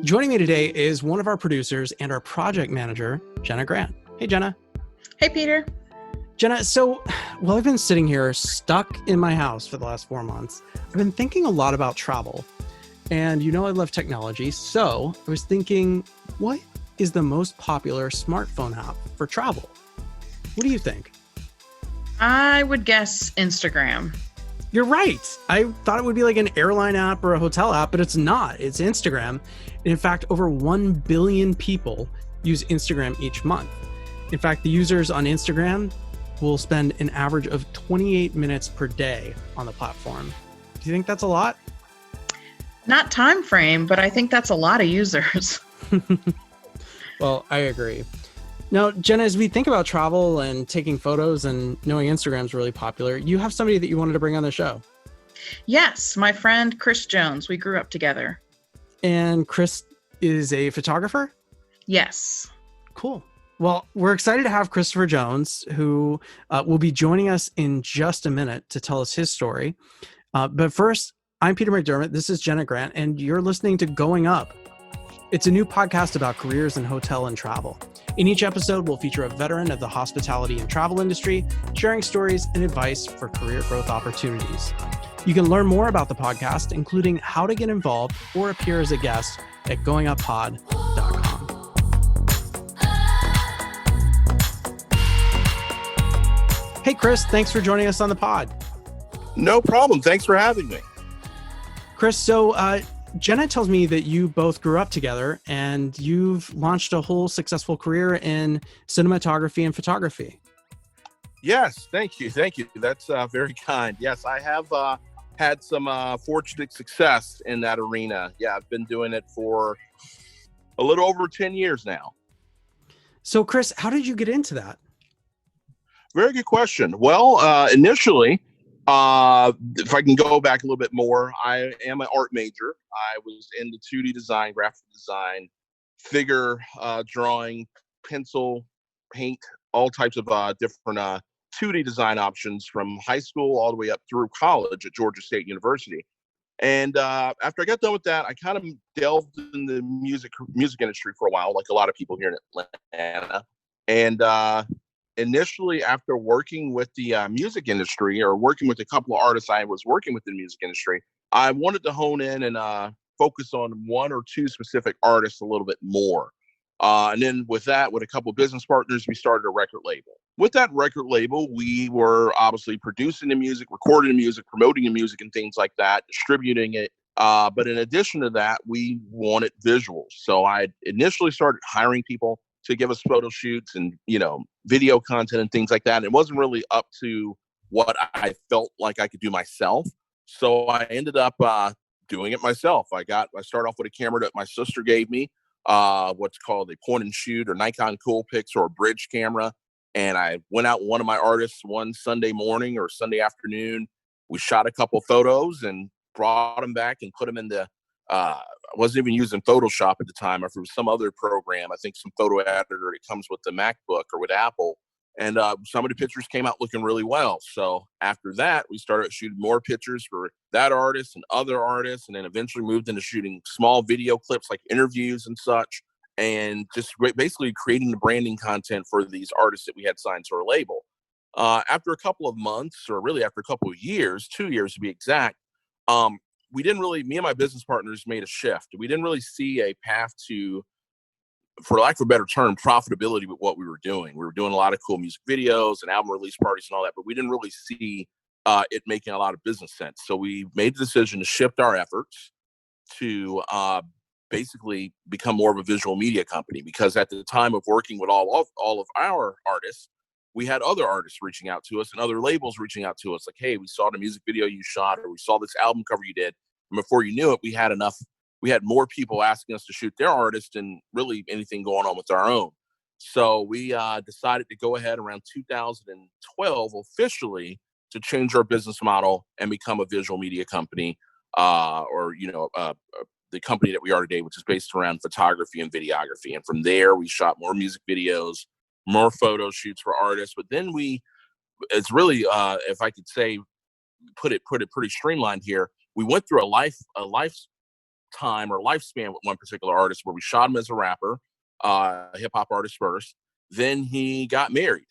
Joining me today is one of our producers and our project manager, Jana Grant. Hey, Jana. Hey, Peter. Jana, so while I've been sitting here stuck in my house for the last 4 months, I've been thinking a lot about travel. And you know I love technology, so I was thinking, what is the most popular smartphone app for travel? What do you think? I would guess Instagram. You're right. I thought it would be like an airline app or a hotel app, but it's not. It's Instagram. In fact, over 1 billion people use Instagram each month. In fact, the users on Instagram will spend an average of 28 minutes per day on the platform. Do you think that's a lot? Not time frame, but I think that's a lot of users. Well, I agree. Now, Jenna, as we think about travel and taking photos and knowing Instagram's really popular, you have somebody that you wanted to bring on the show. Yes, my friend Chris Jones. We grew up together. And Chris is a photographer? Yes. Cool. Well, we're excited to have Christopher Jones, who will be joining us in just a minute to tell us his story. But first, I'm Peter McDermott. This is Jana Grant, and you're listening to Going Up. It's a new podcast about careers in hotel and travel. In each episode, we'll feature a veteran of the hospitality and travel industry, sharing stories and advice for career growth opportunities. You can learn more about the podcast, including how to get involved or appear as a guest at goinguppod.com. Hey, Chris, thanks for joining us on the pod. No problem. Thanks for having me. Chris, so Jenna tells me that you both grew up together and you've launched a whole successful career in cinematography and photography. Yes, thank you. Thank you. That's very kind. Yes, I have had some fortunate success in that arena. Yeah, I've been doing it for a little over 10 years now. So, Chris, how did you get into that? Very good question. Well, initially, if I can go back a little bit more, I am an art major. I was into 2D design, graphic design, figure drawing, pencil, paint, all types of different 2D design options from high school all the way up through college at Georgia State University. And after I got done with that, I kind of delved in the music industry for a while, like a lot of people here in Atlanta. And initially, after working with the music industry or working with a couple of artists I was working with in the music industry, I wanted to hone in and focus on one or two specific artists a little bit more. And then with that, with a couple of business partners, we started a record label. With that record label, we were obviously producing the music, recording the music, promoting the music and things like that, distributing it. But in addition to that, we wanted visuals. So I initially started hiring people to give us photo shoots and, video content and things like that. And it wasn't really up to what I felt like I could do myself. So I ended up doing it myself. I started off with a camera that my sister gave me, what's called a point and shoot or Nikon Coolpix or a bridge camera. And I went out with one of my artists one Sunday morning or Sunday afternoon. We shot a couple photos and brought them back and put them in the I wasn't even using Photoshop at the time. Or if it was some other program, I think some photo editor that comes with the MacBook or with Apple. And some of the pictures came out looking really well. So after that, we started shooting more pictures for that artist and other artists, and then eventually moved into shooting small video clips like interviews and such, and just basically creating the branding content for these artists that we had signed to our label. After a couple of months, or really after a couple of years, 2 years to be exact, we didn't really, me and my business partners made a shift. We didn't really see a path to, for lack of a better term, profitability with what we were doing. We were doing a lot of cool music videos and album release parties and all that, but we didn't really see it making a lot of business sense. So we made the decision to shift our efforts to basically become more of a visual media company, because at the time of working with all of our artists, we had other artists reaching out to us and other labels reaching out to us like, hey, we saw the music video you shot, or we saw this album cover you did. And before you knew it, we had more people asking us to shoot their artist than really anything going on with our own. So we decided to go ahead around 2012 officially to change our business model and become a visual media company, the company that we are today, which is based around photography and videography. And from there, we shot more music videos, more photo shoots for artists. But then it's really, if I could say, put it pretty streamlined here. We went through a lifetime or lifespan with one particular artist where we shot him as a rapper, hip hop artist first. Then he got married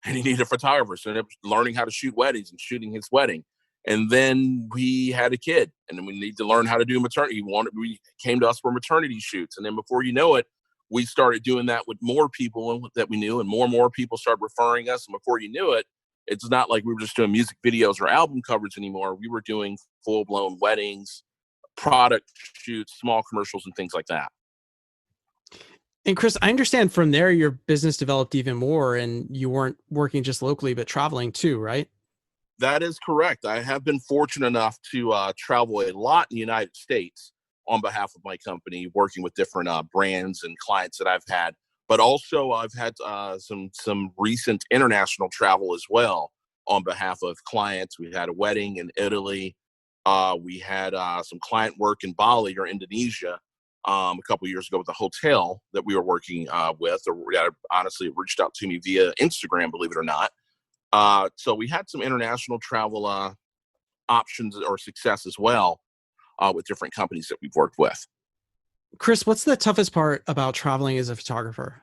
and he needed a photographer. So he ended up learning how to shoot weddings and shooting his wedding. And then we had a kid, and then we need to learn how to do maternity. We came to us for maternity shoots. And then before you know it, we started doing that with more people that we knew, and more people started referring us. And before you knew it, it's not like we were just doing music videos or album covers anymore. We were doing full-blown weddings, product shoots, small commercials, and things like that. And Chris, I understand from there your business developed even more, and you weren't working just locally, but traveling too, right? That is correct. I have been fortunate enough to travel a lot in the United States on behalf of my company, working with different brands and clients that I've had. But also, I've had some recent international travel as well on behalf of clients. We had a wedding in Italy. We had some client work in Bali or Indonesia a couple of years ago with a hotel that we were working with, or honestly, it reached out to me via Instagram, believe it or not. So we had some international travel options or success as well with different companies that we've worked with. Chris, what's the toughest part about traveling as a photographer?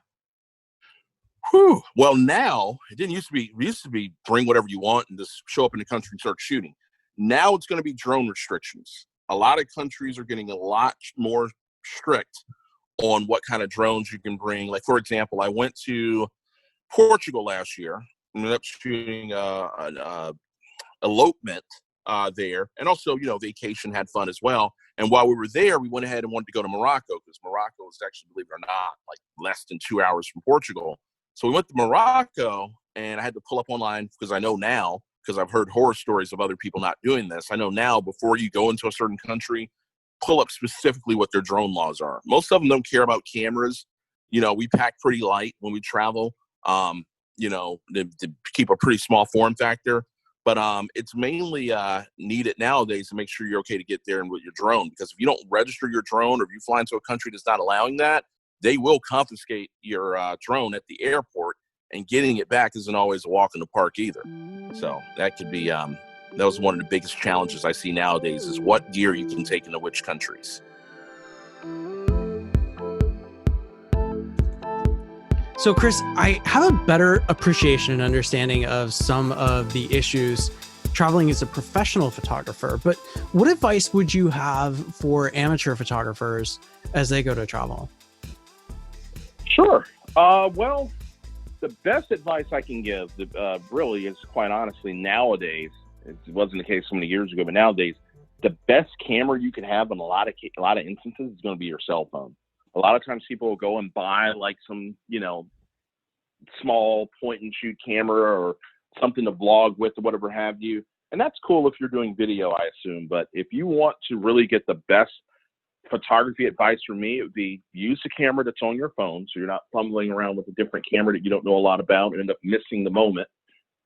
Whew. Well, now it didn't used to be. We used to be bring whatever you want and just show up in the country and start shooting. Now it's going to be drone restrictions. A lot of countries are getting a lot more strict on what kind of drones you can bring. Like, for example, I went to Portugal last year. I ended up shooting an elopement there, and also, vacation, had fun as well. And while we were there, we went ahead and wanted to go to Morocco, because Morocco is actually, believe it or not, like less than 2 hours from Portugal. So we went to Morocco, and I had to pull up online because I know now, because I've heard horror stories of other people not doing this. I know now, before you go into a certain country, pull up specifically what their drone laws are. Most of them don't care about cameras. We pack pretty light when we travel, to keep a pretty small form factor. But it's mainly needed nowadays to make sure you're okay to get there and with your drone. Because if you don't register your drone, or if you fly into a country that's not allowing that, they will confiscate your drone at the airport, and getting it back isn't always a walk in the park either. So that could be, that was one of the biggest challenges I see nowadays, is what gear you can take into which countries. So, Chris, I have a better appreciation and understanding of some of the issues traveling as a professional photographer, but what advice would you have for amateur photographers as they go to travel? Sure. Well, the best advice I can give, really, is quite honestly, nowadays, it wasn't the case so many years ago, but nowadays, the best camera you can have in a lot of instances is going to be your cell phone. A lot of times people will go and buy like some, small point and shoot camera or something to vlog with or whatever have you. And that's cool if you're doing video, I assume. But if you want to really get the best photography advice from me, it would be use the camera that's on your phone, so you're not fumbling around with a different camera that you don't know a lot about and end up missing the moment.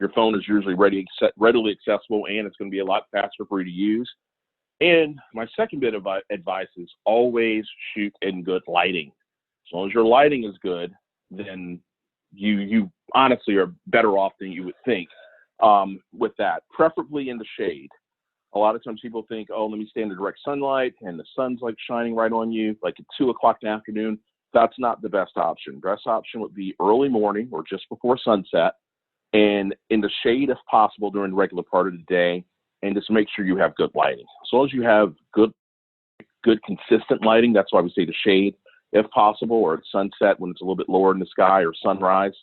Your phone is usually readily accessible, and it's going to be a lot faster for you to use. And my second bit of advice is always shoot in good lighting. As long as your lighting is good, then you honestly are better off than you would think with that, preferably in the shade. A lot of times people think, oh, let me stay in the direct sunlight and the sun's like shining right on you, like at 2 o'clock in the afternoon. That's not the best option. Best option would be early morning or just before sunset, and in the shade if possible during the regular part of the day, and just make sure you have good lighting. As long as you have good consistent lighting, that's why we say the shade if possible, or at sunset when it's a little bit lower in the sky, or sunrise.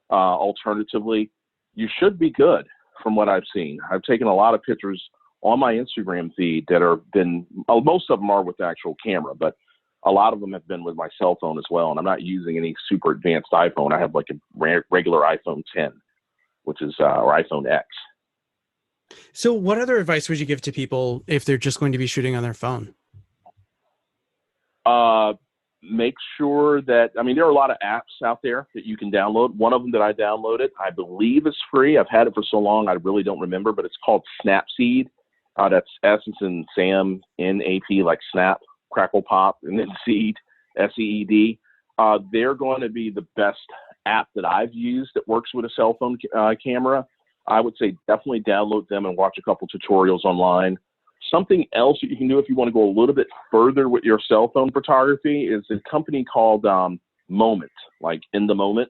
Alternatively, you should be good from what I've seen. I've taken a lot of pictures on my Instagram feed that most of them are with the actual camera, but a lot of them have been with my cell phone as well. And I'm not using any super advanced iPhone. I have like a regular iPhone 10, which is, or iPhone X. So what other advice would you give to people if they're just going to be shooting on their phone? Make sure that, there are a lot of apps out there that you can download. One of them that I downloaded, I believe is free. I've had it for so long, I really don't remember, but it's called Snapseed. That's S as in Sam, N-A-P, like snap, crackle, pop, and then seed, S-E-E-D. They're going to be the best app that I've used that works with a cell phone camera. I would say definitely download them and watch a couple tutorials online. Something else that you can do if you want to go a little bit further with your cell phone photography is a company called Moment, like in the moment.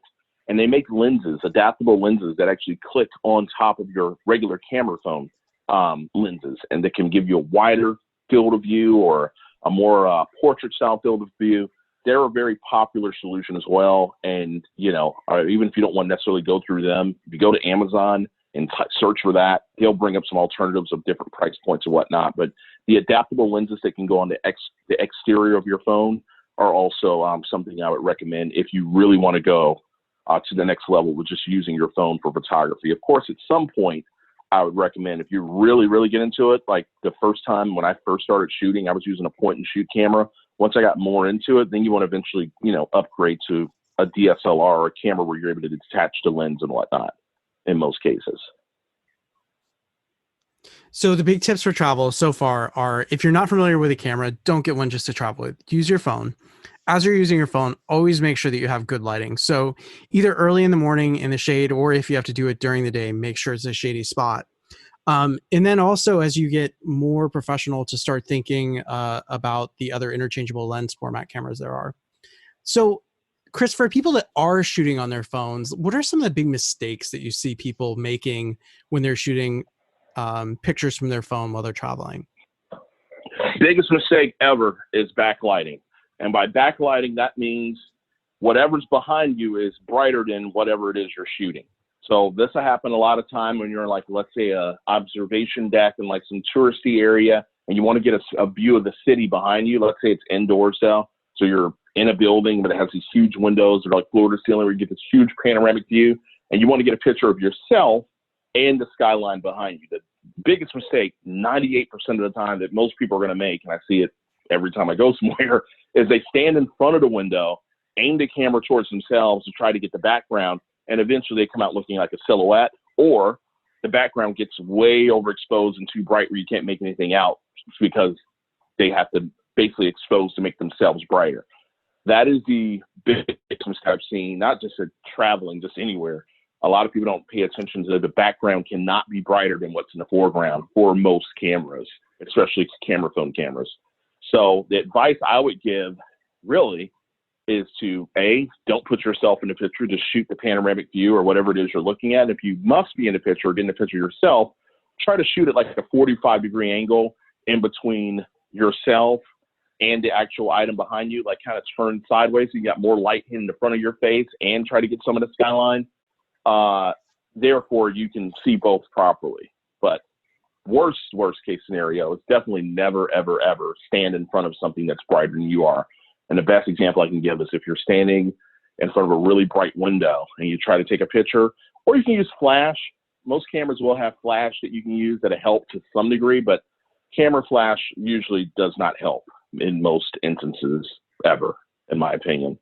And they make lenses, adaptable lenses that actually click on top of your regular camera phone lenses, and that can give you a wider field of view or a more portrait style field of view. They're a very popular solution as well. And, you know, even if you don't want to necessarily go through them, if you go to Amazon and search for that, they'll bring up some alternatives of different price points and whatnot. But the adaptable lenses that can go on the exterior of your phone are also something I would recommend if you really want to go to the next level with just using your phone for photography. Of course, at some point, I would recommend if you really, really get into it, like the first time when I first started shooting, I was using a point and shoot camera. Once I got more into it, then you want to eventually, you know, upgrade to a DSLR or a camera where you're able to detach the lens and whatnot in most cases. So the big tips for travel so far are, if you're not familiar with a camera, don't get one just to travel with. Use your phone. As you're using your phone, always make sure that you have good lighting. So either early in the morning in the shade, or if you have to do it during the day, make sure it's a shady spot. And then also, as you get more professional, to start thinking about the other interchangeable lens format cameras there are. So, Chris, for people that are shooting on their phones, what are some of the big mistakes that you see people making when they're shooting pictures from their phone while they're traveling? Biggest mistake ever is backlighting. And by backlighting, that means whatever's behind you is brighter than whatever it is you're shooting. So this will happen a lot of time when you're like, let's say a observation deck in like some touristy area, and you want to get a view of the city behind you. Let's say it's indoors though. So you're in a building, but it has these huge windows that are like floor to ceiling where you get this huge panoramic view, and you want to get a picture of yourself and the skyline behind you. The biggest mistake, 98% of the time, that most people are going to make, and I see it every time I go somewhere, is they stand in front of the window, aim the camera towards themselves to try to get the background, and eventually they come out looking like a silhouette, or the background gets way overexposed and too bright where you can't make anything out because they have to basically expose to make themselves brighter. That is the biggest mistake I've seen, not just at traveling, just anywhere. A lot of people don't pay attention to the background cannot be brighter than what's in the foreground for most cameras, especially camera phone cameras. So the advice I would give really is to, A, don't put yourself in the picture, just shoot the panoramic view or whatever it is you're looking at. If you must be in the picture or get in the picture yourself, try to shoot at like a 45-degree angle in between yourself and the actual item behind you, like kind of turn sideways so you got more light hitting the front of your face, and try to get some of the skyline. Therefore, you can see both properly. But worst case scenario is definitely never, ever, ever stand in front of something that's brighter than you are. And the best example I can give is if you're standing in front of a really bright window and you try to take a picture, or you can use flash. Most cameras will have flash that you can use that'll help to some degree, but camera flash usually does not help in most instances ever, in my opinion.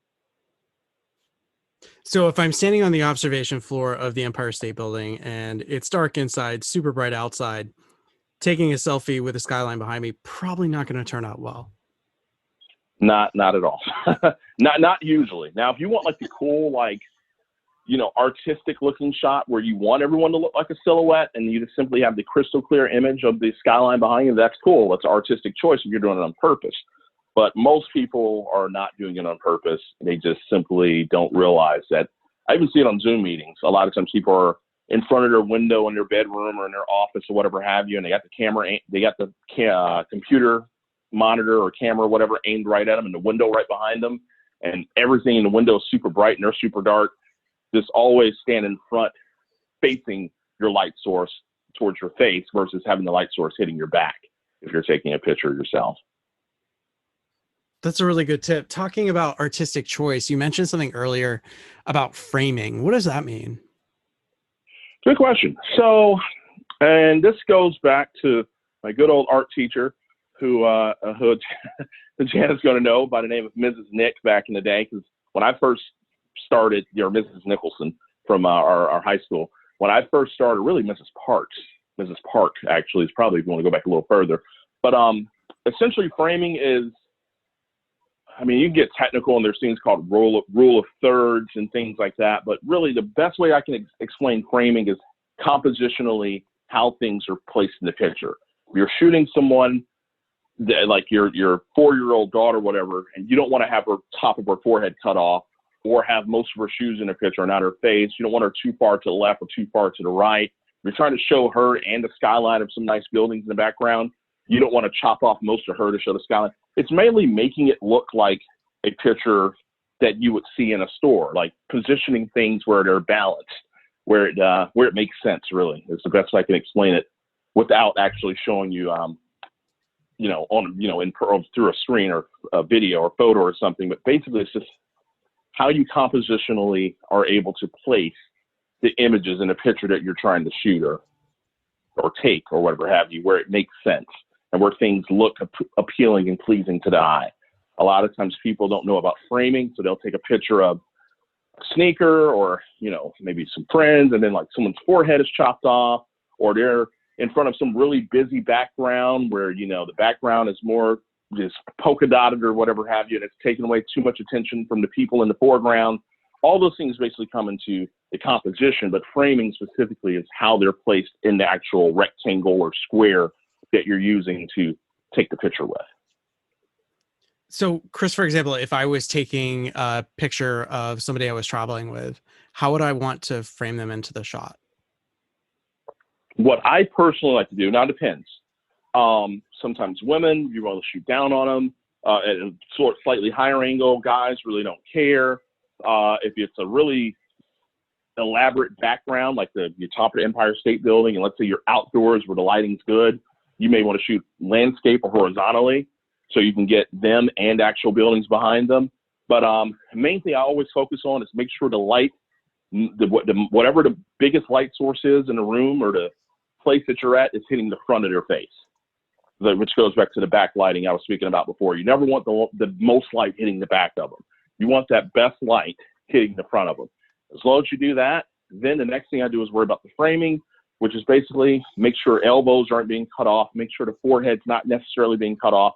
So if I'm standing on the observation floor of the Empire State Building and it's dark inside, super bright outside, taking a selfie with the skyline behind me, probably not going to turn out well. Not at all. not usually. Now, if you want like the cool, like, you know, artistic looking shot where you want everyone to look like a silhouette and you just simply have the crystal clear image of the skyline behind you, that's cool. That's an artistic choice if you're doing it on purpose. But most people are not doing it on purpose. They just simply don't realize that. I even see it on Zoom meetings. A lot of times people are in front of their window in their bedroom or in their office or whatever have you, and they got the camera, they got the computer monitor or camera, whatever, aimed right at them, and the window right behind them, and everything in the window is super bright and they're super dark. Just always stand in front, facing your light source towards your face versus having the light source hitting your back if you're taking a picture of yourself. That's a really good tip. Talking about artistic choice, you mentioned something earlier about framing. What does that mean? Good question. So, and this goes back to my good old art teacher who Jana's going to know by the name of Mrs. Nick back in the day. Because when I first started, Mrs. Nicholson from our high school, when I first started, really Mrs. Park actually is probably, if you want to go back a little further. But essentially framing is, I mean, you can get technical and there's things called rule of thirds and things like that. But really the best way I can explain framing is compositionally how things are placed in the picture. If you're shooting someone like your 4-year-old daughter, whatever, and you don't want to have her top of her forehead cut off or have most of her shoes in the picture and not her face. You don't want her too far to the left or too far to the right. You're trying to show her and the skyline of some nice buildings in the background. You don't want to chop off most of her to show the skyline. It's mainly making it look like a picture that you would see in a store, like positioning things where they're balanced, where it makes sense, really. It's the best way I can explain it without actually showing you, through a screen or a video or photo or something. But basically, it's just how you compositionally are able to place the images in a picture that you're trying to shoot or take or whatever have you, where it makes sense and where things look appealing and pleasing to the eye. A lot of times people don't know about framing, so they'll take a picture of a sneaker or, maybe some friends, and then like someone's forehead is chopped off, or they're in front of some really busy background where, the background is more just polka dotted or whatever have you, and it's taking away too much attention from the people in the foreground. All those things basically come into the composition, but framing specifically is how they're placed in the actual rectangle or square that you're using to take the picture with. So, Chris, for example, if I was taking a picture of somebody I was traveling with, how would I want to frame them into the shot? What I personally like to do, now it depends. Sometimes women, you want to shoot down on them at a slightly higher angle. Guys really don't care. If it's a really elaborate background, like the top of the Empire State Building, and let's say you're outdoors where the lighting's good, you may want to shoot landscape or horizontally so you can get them and actual buildings behind them. But main thing I always focus on is make sure the light, whatever the biggest light source is in the room or the place that you're at, is hitting the front of their face, which goes back to the backlighting I was speaking about before. You never want the most light hitting the back of them. You want that best light hitting the front of them. As long as you do that, then the next thing I do is worry about the framing, which is basically make sure elbows aren't being cut off, make sure the forehead's not necessarily being cut off.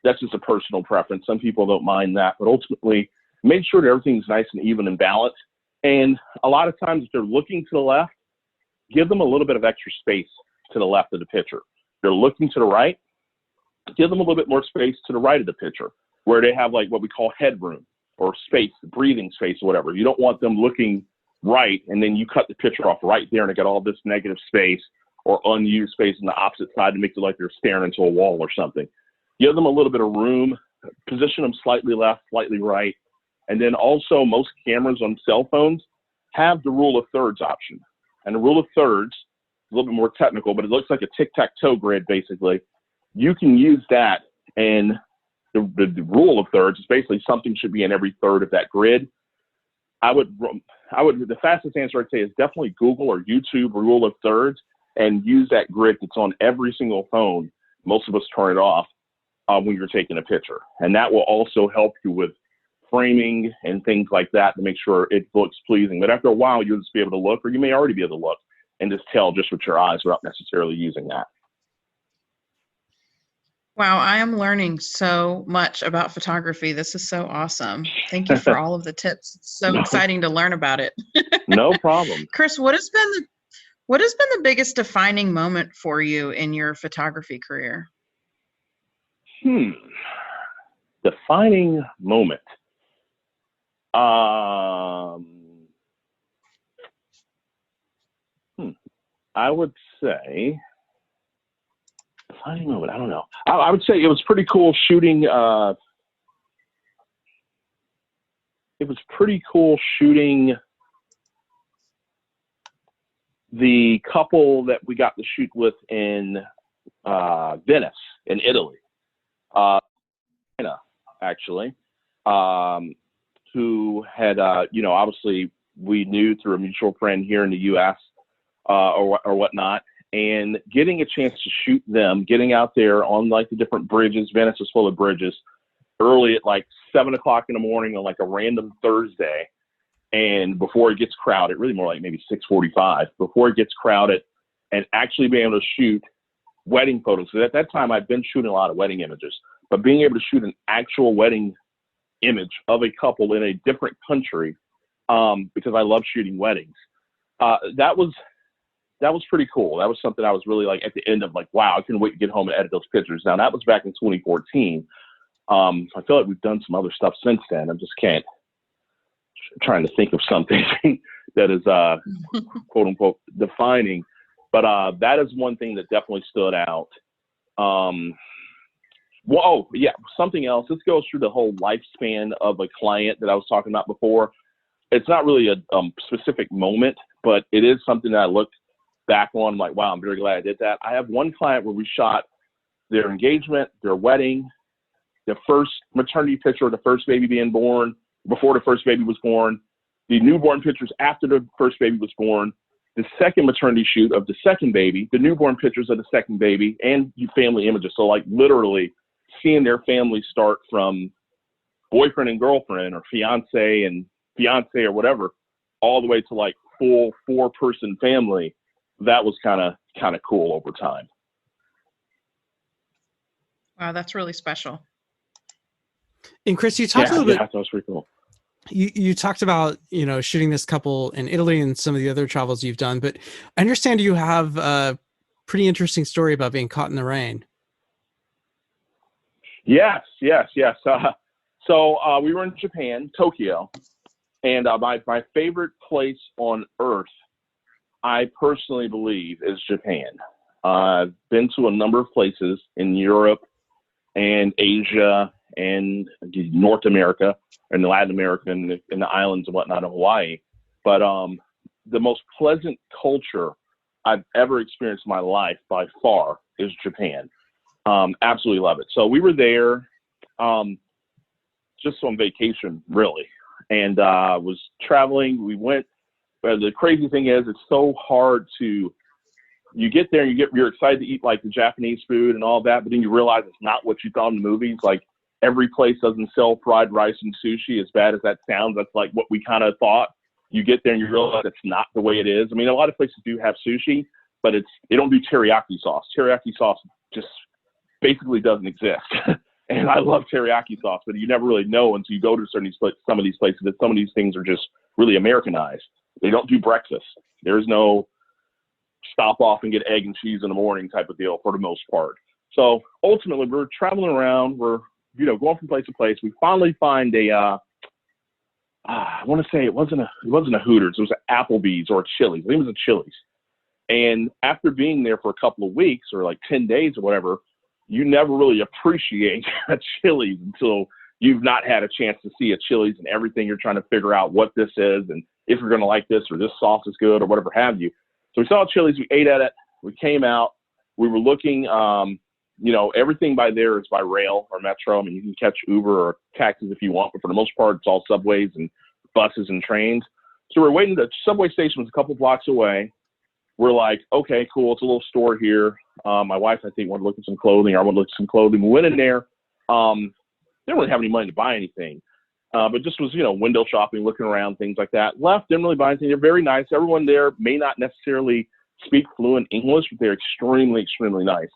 That's just a personal preference. Some people don't mind that, but ultimately make sure that everything's nice and even and balanced. And a lot of times if they're looking to the left, give them a little bit of extra space to the left of the picture. If they're looking to the right, give them a little bit more space to the right of the picture where they have like what we call headroom or space, breathing space or whatever. You don't want them looking right and then you cut the picture off right there and they got all this negative space or unused space on the opposite side to make it like they're staring into a wall or something. Give them a little bit of room, position them slightly left, slightly right. And then also most cameras on cell phones have the rule of thirds option. And the rule of thirds, a little bit more technical, but it looks like a tic-tac-toe grid basically. You can use that, and the rule of thirds is basically something should be in every third of that grid. The fastest answer I'd say is definitely Google or YouTube rule of thirds and use that grid that's on every single phone. Most of us turn it off when you're taking a picture. And that will also help you with framing and things like that to make sure it looks pleasing. But after a while, you'll just be able to look, or you may already be able to look and just tell just with your eyes without necessarily using that. Wow, I am learning so much about photography. This is so awesome. Thank you for all of the tips. It's so exciting to learn about it. No problem. Chris, what has been the biggest defining moment for you in your photography career? Defining moment. I would say defining moment. I don't know. I would say it was pretty cool shooting. It was pretty cool shooting the couple that we got to shoot with in Venice, in Italy. Actually, who had, obviously we knew through a mutual friend here in the U.S. Or whatnot, and getting a chance to shoot them, getting out there on like the different bridges. Venice is full of bridges early at like 7 o'clock in the morning on like a random Thursday. And before it gets crowded, really more like maybe 6:45, before it gets crowded, and actually being able to shoot wedding photos. So at that time, I'd been shooting a lot of wedding images, but being able to shoot an actual wedding image of a couple in a different country, because I love shooting weddings. That was that was pretty cool. That was something I was really like at the end of like, wow, I couldn't wait to get home and edit those pictures. Now that was back in 2014. I feel like we've done some other stuff since then. I just can't trying to think of something that is quote unquote defining. But that is one thing that definitely stood out. Well, yeah, something else. This goes through the whole lifespan of a client that I was talking about before. It's not really a specific moment, but it is something that I look back on. I'm like, wow, I'm very glad I did that. I have one client where we shot their engagement, their wedding, the first maternity picture of the first baby being born, before the first baby was born, the newborn pictures after the first baby was born, the second maternity shoot of the second baby, the newborn pictures of the second baby, and family images. So like literally seeing their family start from boyfriend and girlfriend or fiance and fiance or whatever, all the way to like full 4-person family. That was kind of cool over time. Wow, that's really special. And Chris, you talked a little bit. That was pretty cool. You talked about, shooting this couple in Italy and some of the other travels you've done, but I understand you have a pretty interesting story about being caught in the rain. Yes. So we were in Japan, Tokyo, and my favorite place on earth, I personally believe, is Japan. I've been to a number of places in Europe and Asia and North America and Latin America and the islands and whatnot of Hawaii. But the most pleasant culture I've ever experienced in my life by far is Japan. Absolutely love it. So we were there just on vacation, really, and was traveling. We went. The crazy thing is, it's so hard to. You get there and you're excited to eat like the Japanese food and all that, but then you realize it's not what you thought in the movies. Like every place doesn't sell fried rice and sushi. As bad as that sounds, that's like what we kind of thought. You get there and you realize it's not the way it is. I mean, a lot of places do have sushi, but they don't do teriyaki sauce. Teriyaki sauce just basically doesn't exist. And I love teriyaki sauce, but you never really know until you go to some of these places that some of these things are just really Americanized. They don't do breakfast. There's no stop off and get egg and cheese in the morning type of deal for the most part. So ultimately we're traveling around, we're, going from place to place. We finally find I want to say it wasn't a Hooters. It was an Applebee's or a Chili's. I think it was a Chili's. And after being there for a couple of weeks or like 10 days or whatever, you never really appreciate a Chili's until you've not had a chance to see a Chili's and everything. You're trying to figure out what this is and if you're going to like this or this sauce is good or whatever have you. So we saw Chili's, we ate at it, we came out, we were looking, everything by there is by rail or metro. I mean, you can catch Uber or taxis if you want, but for the most part, it's all subways and buses and trains. So we're waiting. The subway station was a couple blocks away. We're like, okay, cool. It's a little store here. My wife, I think, wanted to look at some clothing. I wanted to look at some clothing. We went in there. Didn't really have any money to buy anything. But just was, window shopping, looking around, things like that. Left, didn't really buy anything. They're very nice. Everyone there may not necessarily speak fluent English, but they're extremely, extremely nice.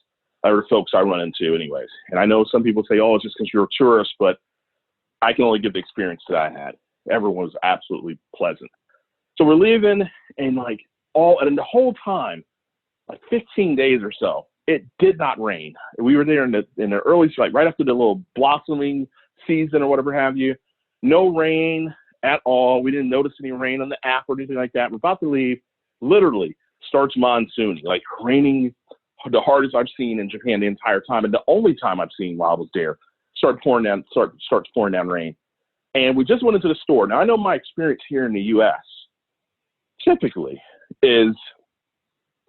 Or folks I run into anyways. And I know some people say, oh, it's just because you're a tourist, but I can only give the experience that I had. Everyone was absolutely pleasant. So we're leaving and and the whole time, like 15 days or so, it did not rain. We were there in the early, right after the little blossoming season or whatever have you. No rain at all. We didn't notice any rain on the app or anything like that. We're about to leave. Literally starts monsoon, like raining the hardest I've seen in Japan the entire time. And the only time I've seen while I was there, starts pouring down rain. And we just went into the store. Now I know my experience here in the US typically is,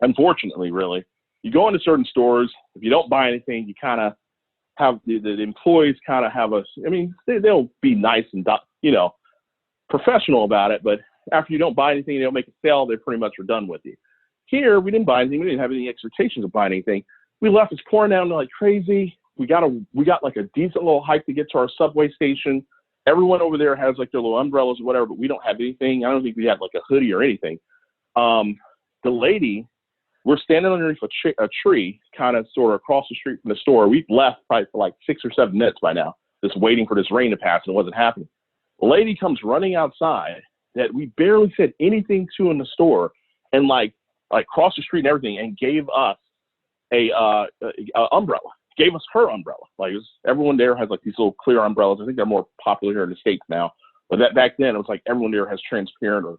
unfortunately, really, you go into certain stores, if you don't buy anything, you kind of have the employees kind of have they'll be nice and, professional about it. But after you don't buy anything, they don't make a sale, they pretty much are done with you. Here, we didn't buy anything. We didn't have any expectations of buying anything. We left. It's pouring down like crazy. We got like a decent little hike to get to our subway station. Everyone over there has like their little umbrellas or whatever, but we don't have anything. I don't think we had like a hoodie or anything. The lady, we're standing underneath a tree, kind of sort of across the street from the store. We've left probably for like 6 or 7 minutes by now, just waiting for this rain to pass, and it wasn't happening. The lady comes running outside that we barely said anything to in the store, and like like crossed the street and everything, and gave us a umbrella. Gave us her umbrella. Like everyone there has like these little clear umbrellas. I think they're more popular here in the States now. But that back then it was like everyone there has transparent or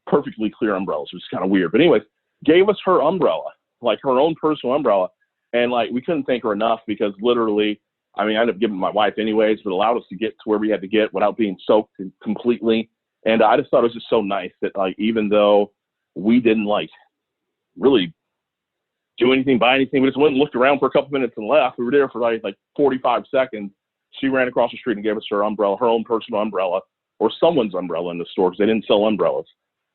perfectly clear umbrellas, which is kind of weird. But anyways, gave us her umbrella, like her own personal umbrella. And like we couldn't thank her enough because literally, I mean, I ended up giving my wife anyways, but allowed us to get to where we had to get without being soaked completely. And I just thought it was just so nice that like even though we didn't like really do anything, buy anything. We just went and looked around for a couple minutes and left. We were there for like 45 seconds. She ran across the street and gave us her umbrella, her own personal umbrella, or someone's umbrella in the store because they didn't sell umbrellas,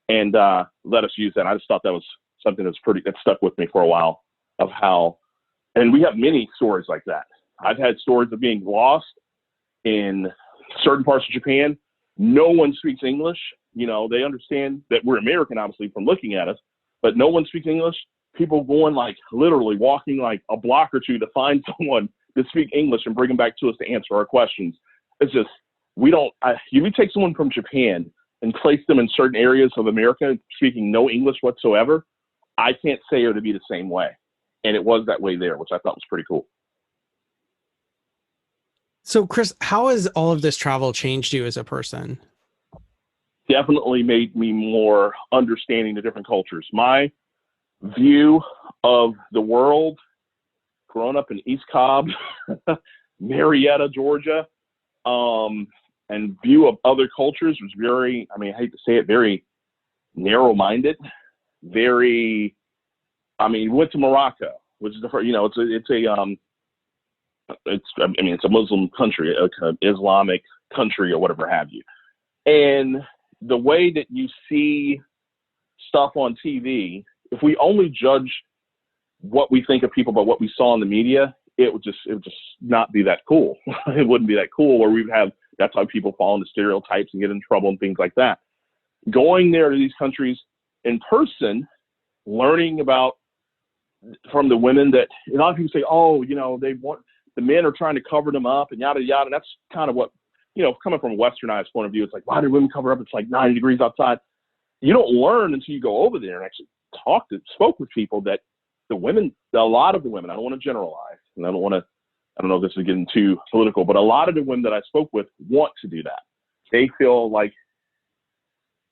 and let us use that. And I just thought that was something that stuck with me for a while of how, and we have many stories like that. I've had stories of being lost in certain parts of Japan. No one speaks English. You know, they understand that we're American, obviously, from looking at us, but no one speaks English. People going like literally walking like a block or two to find someone to speak English and bring them back to us to answer our questions. It's just, you take someone from Japan and place them in certain areas of America speaking no English whatsoever, I can't say it would be the same way. And it was that way there, which I thought was pretty cool. So Chris, how has all of this travel changed you as a person? Definitely made me more understanding the different cultures. My view of the world, growing up in East Cobb, Marietta, Georgia, and view of other cultures was very, I mean, I hate to say it, very narrow-minded, we went to Morocco, which is the first, it's a Muslim country, an Islamic country or whatever have you. And the way that you see stuff on TV, if we only judge what we think of people by what we saw in the media, it would just not be that cool. It wouldn't be that cool, or that's how people fall into stereotypes and get in trouble and things like that. Going there to these countries in person, learning about from the women that a lot of people say, oh, they want, the men are trying to cover them up and yada, yada. And that's kind of what, coming from a westernized point of view, it's like, why do women cover up? It's like 90 degrees outside. You don't learn until you go over there and actually spoke with people that a lot of the women, I don't want to generalize, and I don't know if this is getting too political, but a lot of the women that I spoke with want to do that. They feel like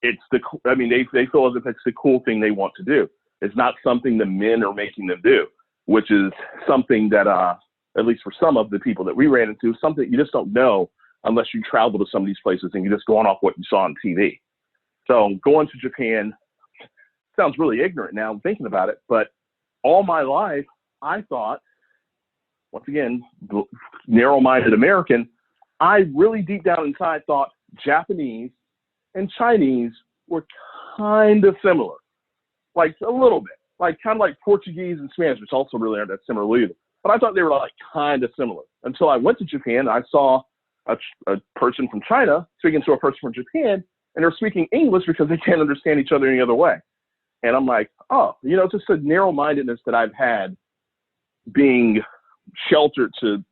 they feel as if it's the cool thing they want to do. It's not something the men are making them do, which is something that, at least for some of the people that we ran into, something you just don't know unless you travel to some of these places and you're just going off what you saw on TV. So going to Japan sounds really ignorant now, I'm thinking about it, but all my life, I thought, once again, narrow-minded American, I really deep down inside thought Japanese and Chinese were kind of similar, like a little bit, like kind of like Portuguese and Spanish, which also really aren't that similar either. But I thought they were like kind of similar until I went to Japan. I saw a person from China speaking to a person from Japan, and they're speaking English because they can't understand each other any other way. And I'm like, oh, just a narrow-mindedness that I've had being sheltered to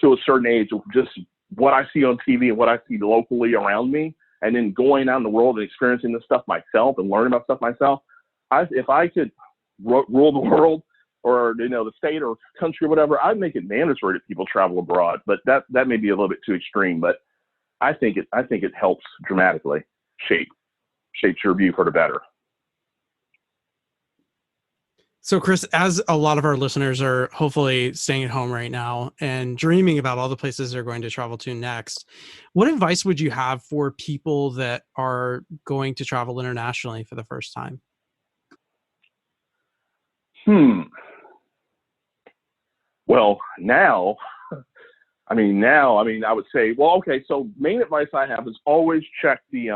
a certain age of just what I see on TV and what I see locally around me, and then going out in the world and experiencing this stuff myself and learning about stuff myself. If I could rule the world or, the state or country or whatever, I'd make it mandatory that people travel abroad. But that may be a little bit too extreme, but I think it helps dramatically shapes your view for the better. So Chris, as a lot of our listeners are hopefully staying at home right now and dreaming about all the places they're going to travel to next, what advice would you have for people that are going to travel internationally for the first time? Well, now, I would say, well, okay, so main advice I have is always check the,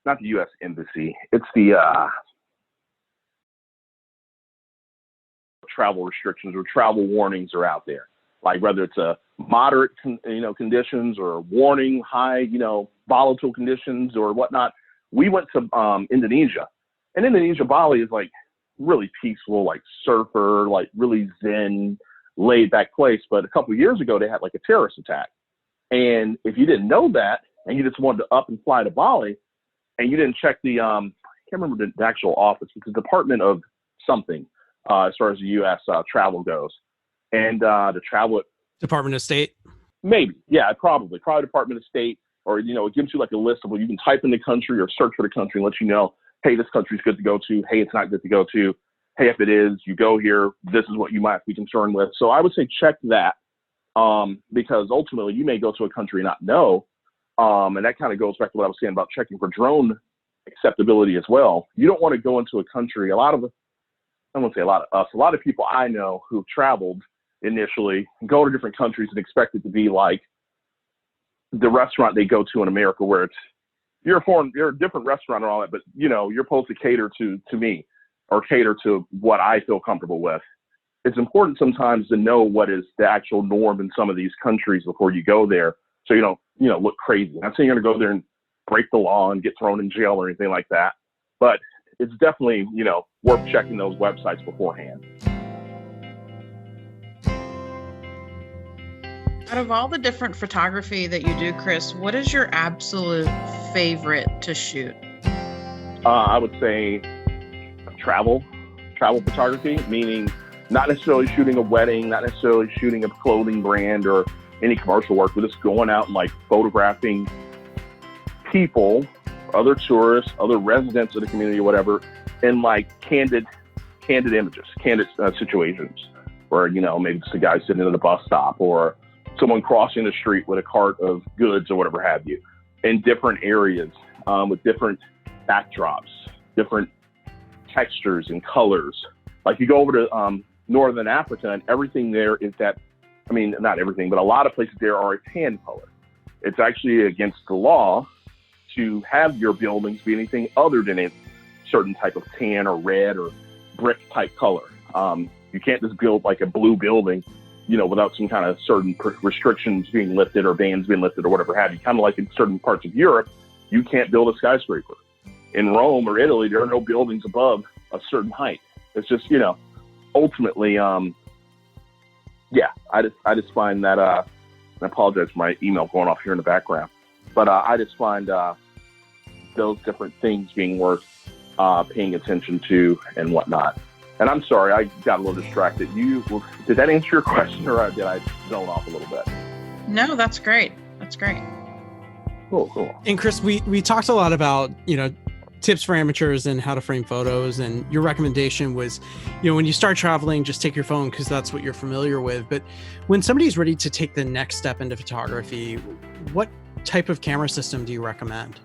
not the U.S. Embassy, it's the travel restrictions or travel warnings are out there. Like whether it's a moderate, conditions or warning, high, volatile conditions or whatnot. We went to Indonesia, and Indonesia, Bali is like really peaceful, like surfer, like really zen, laid back place. But a couple of years ago, they had like a terrorist attack. And if you didn't know that, and you just wanted to up and fly to Bali, and you didn't check the, can't remember the actual office. It's the Department of something as far as the U.S. Travel goes. And the travel, Department of State. maybe, yeah, probably Department of State, or, it gives you like a list of what you can type in the country or search for the country and let you know, hey, this country's good to go to. Hey, it's not good to go to. Hey, if it is, you go here. This is what you might be concerned with. So I would say check that because ultimately you may go to a country and not know. And that kind of goes back to what I was saying about checking for drone acceptability as well. You don't want to go into a country. I won't say a lot of people I know who've traveled initially go to different countries and expect it to be like the restaurant they go to in America, where you're a different restaurant and all that, but you're supposed to cater to me or cater to what I feel comfortable with. It's important sometimes to know what is the actual norm in some of these countries before you go there, so you don't look crazy. I'm not saying you're going to go there and break the law and get thrown in jail or anything like that, but it's definitely worth checking those websites beforehand. Out of all the different photography that you do, Chris, what is your absolute favorite to shoot? I would say travel photography, meaning not necessarily shooting a wedding, not necessarily shooting a clothing brand or any commercial work, but just going out and like photographing people, other tourists, other residents of the community or whatever, in like candid images, candid situations where, maybe it's a guy sitting at a bus stop or someone crossing the street with a cart of goods or whatever have you, in different areas with different backdrops, different textures and colors. Like you go over to Northern Africa and everything there is that, not everything, but a lot of places there are a tan color. It's actually against the law to have your buildings be anything other than a certain type of tan or red or brick type color. You can't just build like a blue building, without some kind of certain restrictions being lifted or bans being lifted or whatever have you. Kind of like in certain parts of Europe, you can't build a skyscraper. In Rome or Italy, there are no buildings above a certain height. It's just, ultimately, I just find that, I apologize for my email going off here in the background, but I just find those different things being worth paying attention to and whatnot. And I'm sorry, I got a little distracted. Did that answer your question, or did I zone off a little bit? No, that's great. That's great. Cool. And Chris, we talked a lot about, tips for amateurs and how to frame photos. And your recommendation was, when you start traveling, just take your phone because that's what you're familiar with. But when somebody's ready to take the next step into photography, what type of camera system do you recommend?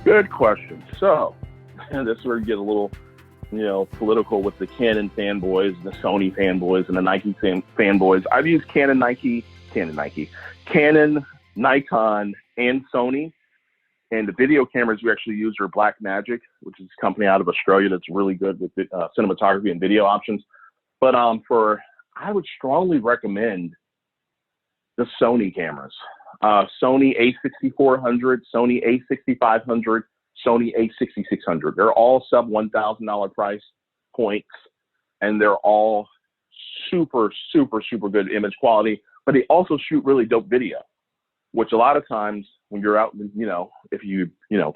Good question. So, and this is where you get a little, political with the Canon fanboys, the Sony fanboys, and the Nike fanboys. I've used Canon, Nikon, and Sony. And the video cameras we actually use are Blackmagic, which is a company out of Australia that's really good with cinematography and video options. But I would strongly recommend the Sony cameras. Sony A6400, Sony A6500, Sony A6600. They're all sub $1,000 price points, and they're all super, super, super good image quality, but they also shoot really dope video, which a lot of times when you're out, if you,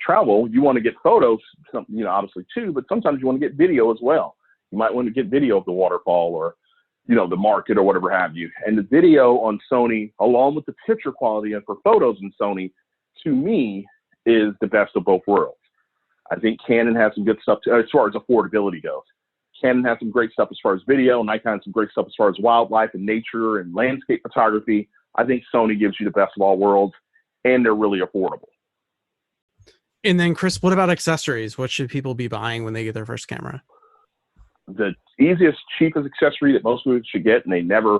travel, you want to get photos, obviously too, but sometimes you want to get video as well. You might want to get video of the waterfall or, the market or whatever have you. And the video on Sony, along with the picture quality and for photos in Sony, to me, is the best of both worlds. I think Canon has some good stuff as far as affordability goes. Canon has some great stuff as far as video. Nikon has some great stuff as far as wildlife and nature and landscape photography. I think Sony gives you the best of all worlds, and they're really affordable. And then, Chris, what about accessories? What should people be buying when they get their first camera? The easiest, cheapest accessory that most people should get, and they never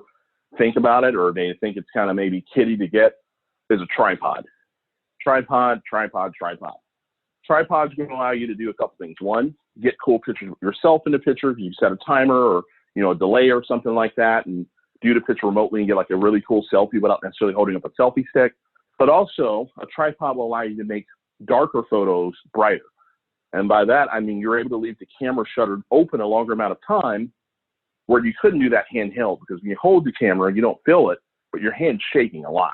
think about it, or they think it's kind of maybe kiddie to get, is a tripod. Tripod's going to allow you to do a couple things. One, get cool pictures of yourself in the picture. You set a timer or, a delay or something like that, and do the picture remotely and get like a really cool selfie without necessarily holding up a selfie stick. But also, a tripod will allow you to make darker photos brighter. And by that, I mean you're able to leave the camera shuttered open a longer amount of time, where you couldn't do that handheld, because when you hold the camera, you don't feel it, but your hand's shaking a lot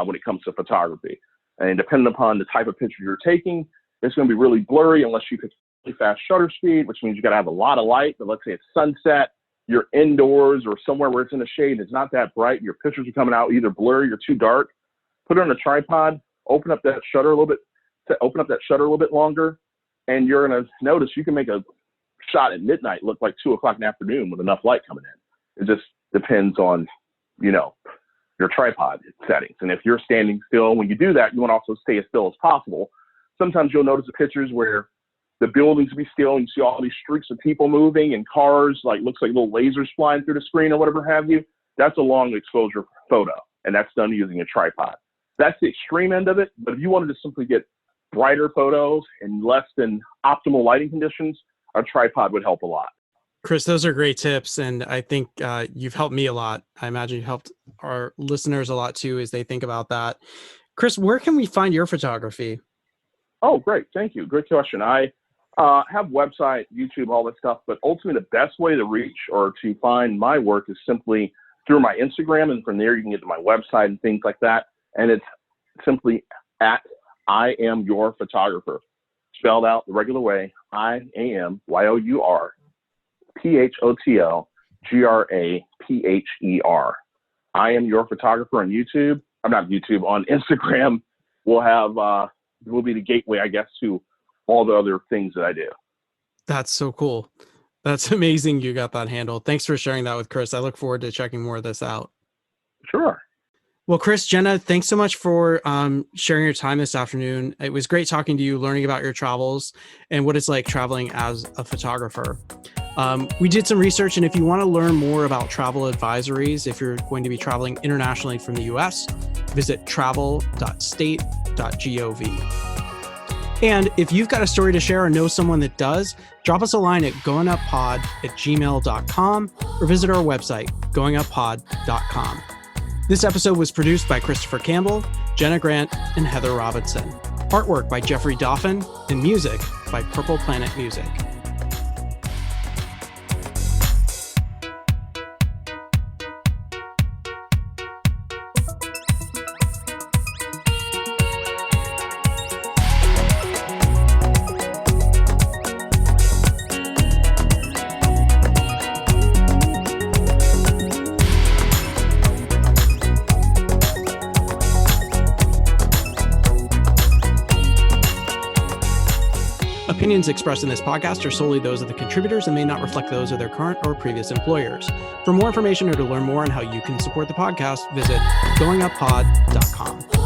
when it comes to photography. And depending upon the type of picture you're taking, it's going to be really blurry unless you pick fast shutter speed, which means you got to have a lot of light. But let's say it's sunset, you're indoors or somewhere where it's in the shade and it's not that bright. Your pictures are coming out either blurry or too dark. Put it on a tripod, open up that shutter a little bit longer, and you're going to notice you can make a shot at midnight look like 2 o'clock in the afternoon with enough light coming in. It just depends on, your tripod settings. And if you're standing still, when you do that, you want to also stay as still as possible. Sometimes you'll notice the pictures where the buildings will be still and you see all these streaks of people moving and cars, looks like little lasers flying through the screen or whatever have you. That's a long exposure photo, and that's done using a tripod. That's the extreme end of it. But if you wanted to simply get brighter photos in less than optimal lighting conditions, a tripod would help a lot. Chris, those are great tips. And I think you've helped me a lot. I imagine you helped our listeners a lot too, as they think about that. Chris, where can we find your photography? Oh, great. Thank you. Great question. I have website, YouTube, all that stuff, but ultimately the best way to reach or to find my work is simply through my Instagram. And from there, you can get to my website and things like that. And it's simply at I am your photographer, spelled out the regular way, IamYourPhotographer. I am your photographer on YouTube. I'm not YouTube, on Instagram. Will be the gateway, I guess, to all the other things that I do. That's so cool. That's amazing you got that handled. Thanks for sharing that with Chris. I look forward to checking more of this out. Sure. Well, Chris, Jenna, thanks so much for sharing your time this afternoon. It was great talking to you, learning about your travels and what it's like traveling as a photographer. We did some research, and if you want to learn more about travel advisories, if you're going to be traveling internationally from the US, visit travel.state.gov. And if you've got a story to share or know someone that does, drop us a line at goinguppod@gmail.com or visit our website, goinguppod.com. This episode was produced by Christopher Campbell, Jana Grant, and Heather Robinson. Artwork by Jeffrey Dauphin, and music by Purple Planet Music. Opinions expressed in this podcast are solely those of the contributors and may not reflect those of their current or previous employers. For more information or to learn more on how you can support the podcast, visit goinguppod.com.